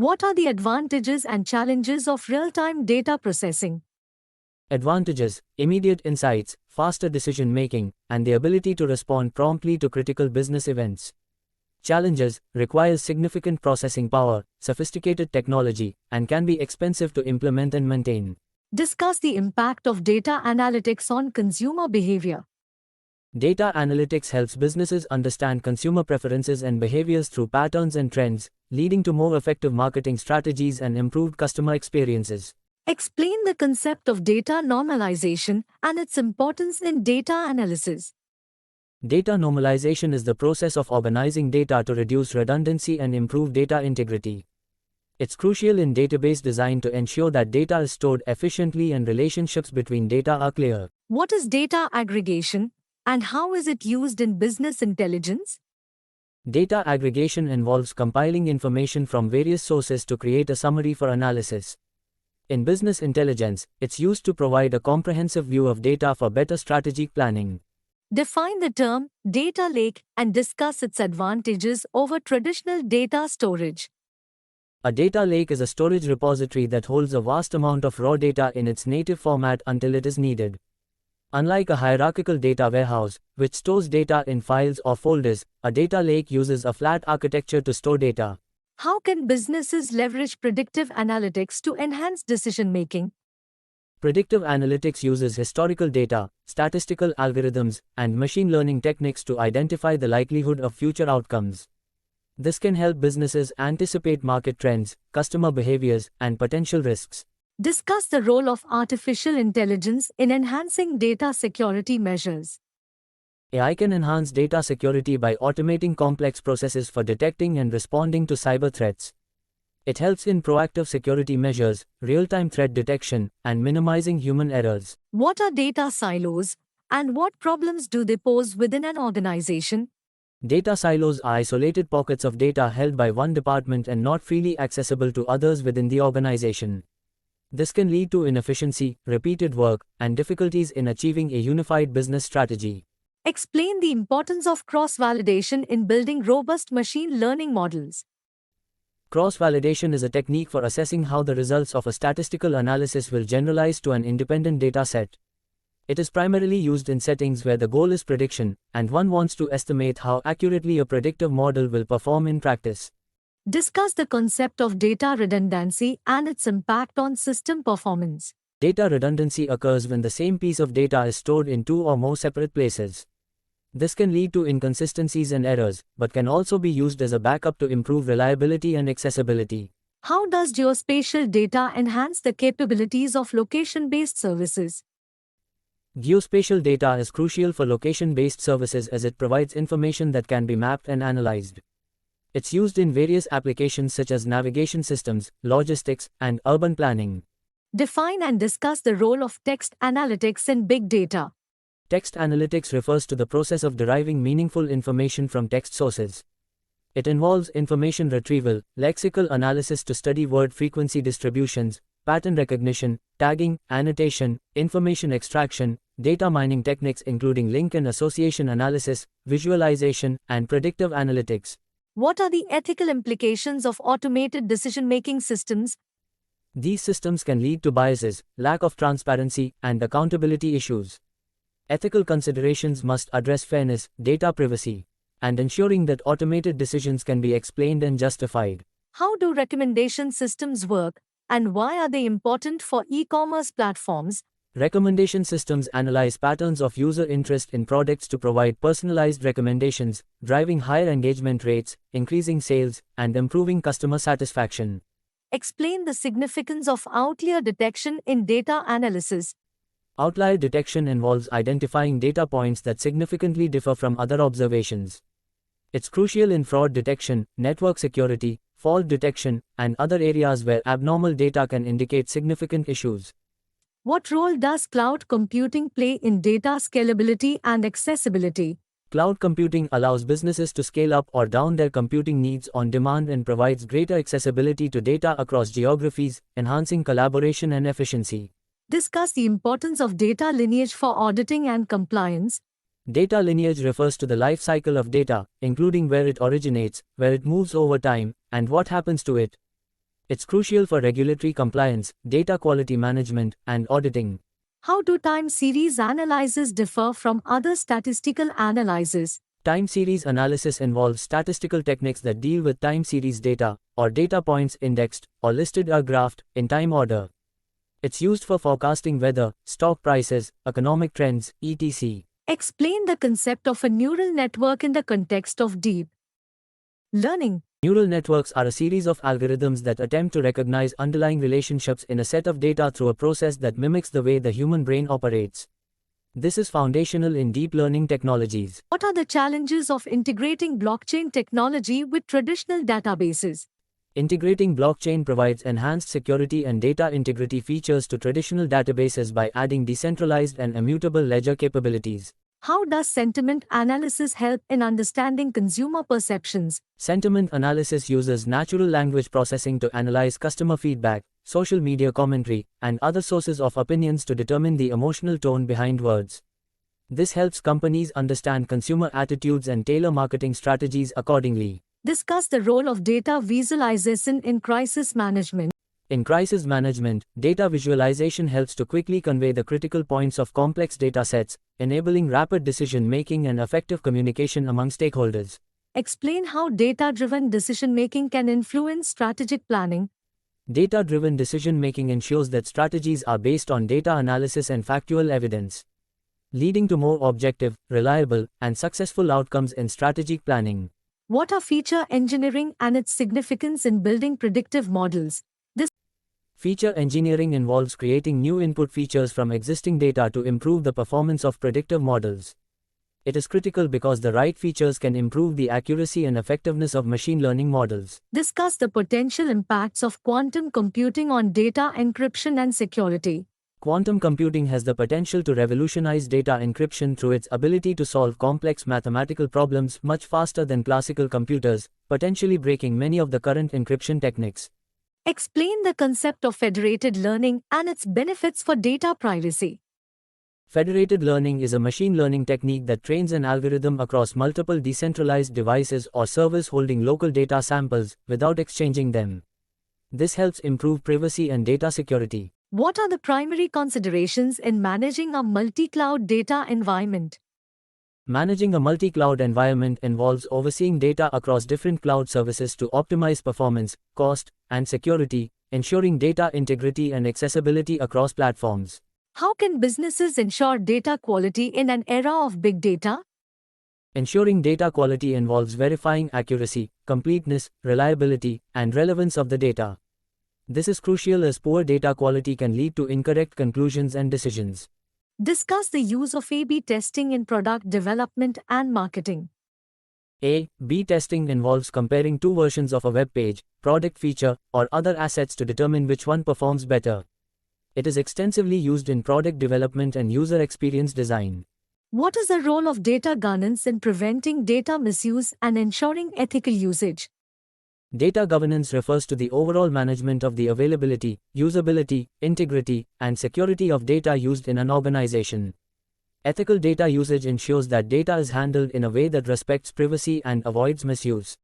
What are the advantages and challenges of real-time data processing? Advantages: immediate insights, faster decision making, and the ability to respond promptly to critical business events. Challenges: requires significant processing power, sophisticated technology, and can be expensive to implement and maintain. Discuss the impact of data analytics on consumer behavior. Data analytics helps businesses understand consumer preferences and behaviors through patterns and trends, leading to more effective marketing strategies and improved customer experiences. Explain the concept of data normalization and its importance in data analysis. Data normalization is the process of organizing data to reduce redundancy and improve data integrity. It's crucial in database design to ensure that data is stored efficiently and relationships between data are clear. What is data aggregation, and how is it used in business intelligence? Data aggregation involves compiling information from various sources to create a summary for analysis. In business intelligence, it's used to provide a comprehensive view of data for better strategic planning. Define the term data lake and discuss its advantages over traditional data storage. A data lake is a storage repository that holds a vast amount of raw data in its native format until it is needed. Unlike a hierarchical data warehouse, which stores data in files or folders, a data lake uses a flat architecture to store data. How can businesses leverage predictive analytics to enhance decision-making? Predictive analytics uses historical data, statistical algorithms, and machine learning techniques to identify the likelihood of future outcomes. This can help businesses anticipate market trends, customer behaviors, and potential risks. Discuss the role of artificial intelligence in enhancing data security measures. AI can enhance data security by automating complex processes for detecting and responding to cyber threats. It helps in proactive security measures, real-time threat detection, and minimizing human errors. What are data silos, and what problems do they pose within an organization? Data silos are isolated pockets of data held by one department and not freely accessible to others within the organization. This can lead to inefficiency, repeated work, and difficulties in achieving a unified business strategy. Explain the importance of cross-validation in building robust machine learning models. Cross-validation is a technique for assessing how the results of a statistical analysis will generalize to an independent data set. It is primarily used in settings where the goal is prediction, and one wants to estimate how accurately a predictive model will perform in practice. Discuss the concept of data redundancy and its impact on system performance. Data redundancy occurs when the same piece of data is stored in two or more separate places. This can lead to inconsistencies and errors, but can also be used as a backup to improve reliability and accessibility. How does geospatial data enhance the capabilities of location-based services? Geospatial data is crucial for location-based services as it provides information that can be mapped and analyzed. It's used in various applications such as navigation systems, logistics, and urban planning. Define and discuss the role of text analytics in big data. Text analytics refers to the process of deriving meaningful information from text sources. It involves information retrieval, lexical analysis to study word frequency distributions, pattern recognition, tagging, annotation, information extraction, data mining techniques including link and association analysis, visualization, and predictive analytics. What are the ethical implications of automated decision-making systems? These systems can lead to biases, lack of transparency, and accountability issues. Ethical considerations must address fairness, data privacy, and ensuring that automated decisions can be explained and justified. How do recommendation systems work, and why are they important for e-commerce platforms? Recommendation systems analyze patterns of user interest in products to provide personalized recommendations, driving higher engagement rates, increasing sales, and improving customer satisfaction. Explain the significance of outlier detection in data analysis. Outlier detection involves identifying data points that significantly differ from other observations. It's crucial in fraud detection, network security, fault detection, and other areas where abnormal data can indicate significant issues. What role does cloud computing play in data scalability and accessibility? Cloud computing allows businesses to scale up or down their computing needs on demand and provides greater accessibility to data across geographies, enhancing collaboration and efficiency. Discuss the importance of data lineage for auditing and compliance. Data lineage refers to the life cycle of data, including where it originates, where it moves over time, and what happens to it. It's crucial for regulatory compliance, data quality management, and auditing. How do time series analyses differ from other statistical analyses? Time series analysis involves statistical techniques that deal with time series data, or data points indexed or listed or graphed in time order. It's used for forecasting weather, stock prices, economic trends, etc. Explain the concept of a neural network in the context of deep learning. Neural networks are a series of algorithms that attempt to recognize underlying relationships in a set of data through a process that mimics the way the human brain operates. This is foundational in deep learning technologies. What are the challenges of integrating blockchain technology with traditional databases? Integrating blockchain provides enhanced security and data integrity features to traditional databases by adding decentralized and immutable ledger capabilities. How does sentiment analysis help in understanding consumer perceptions? Sentiment analysis uses natural language processing to analyze customer feedback, social media commentary, and other sources of opinions to determine the emotional tone behind words. This helps companies understand consumer attitudes and tailor marketing strategies accordingly. Discuss the role of data visualization in crisis management. In crisis management, data visualization helps to quickly convey the critical points of complex data sets, enabling rapid decision-making and effective communication among stakeholders. Explain how data-driven decision-making can influence strategic planning. Data-driven decision-making ensures that strategies are based on data analysis and factual evidence, leading to more objective, reliable, and successful outcomes in strategic planning. What are feature engineering and its significance in building predictive models? Feature engineering involves creating new input features from existing data to improve the performance of predictive models. It is critical because the right features can improve the accuracy and effectiveness of machine learning models. Discuss the potential impacts of quantum computing on data encryption and security. Quantum computing has the potential to revolutionize data encryption through its ability to solve complex mathematical problems much faster than classical computers, potentially breaking many of the current encryption techniques. Explain the concept of federated learning and its benefits for data privacy. Federated learning is a machine learning technique that trains an algorithm across multiple decentralized devices or servers holding local data samples without exchanging them. This helps improve privacy and data security. What are the primary considerations in managing a multi-cloud data environment? Managing a multi-cloud environment involves overseeing data across different cloud services to optimize performance, cost, and security, ensuring data integrity and accessibility across platforms. How can businesses ensure data quality in an era of big data? Ensuring data quality involves verifying accuracy, completeness, reliability, and relevance of the data. This is crucial as poor data quality can lead to incorrect conclusions and decisions. Discuss the use of A/B testing in product development and marketing. A/B testing involves comparing two versions of a web page, product feature, or other assets to determine which one performs better. It is extensively used in product development and user experience design. What is the role of data governance in preventing data misuse and ensuring ethical usage? Data governance refers to the overall management of the availability, usability, integrity, and security of data used in an organization. Ethical data usage ensures that data is handled in a way that respects privacy and avoids misuse.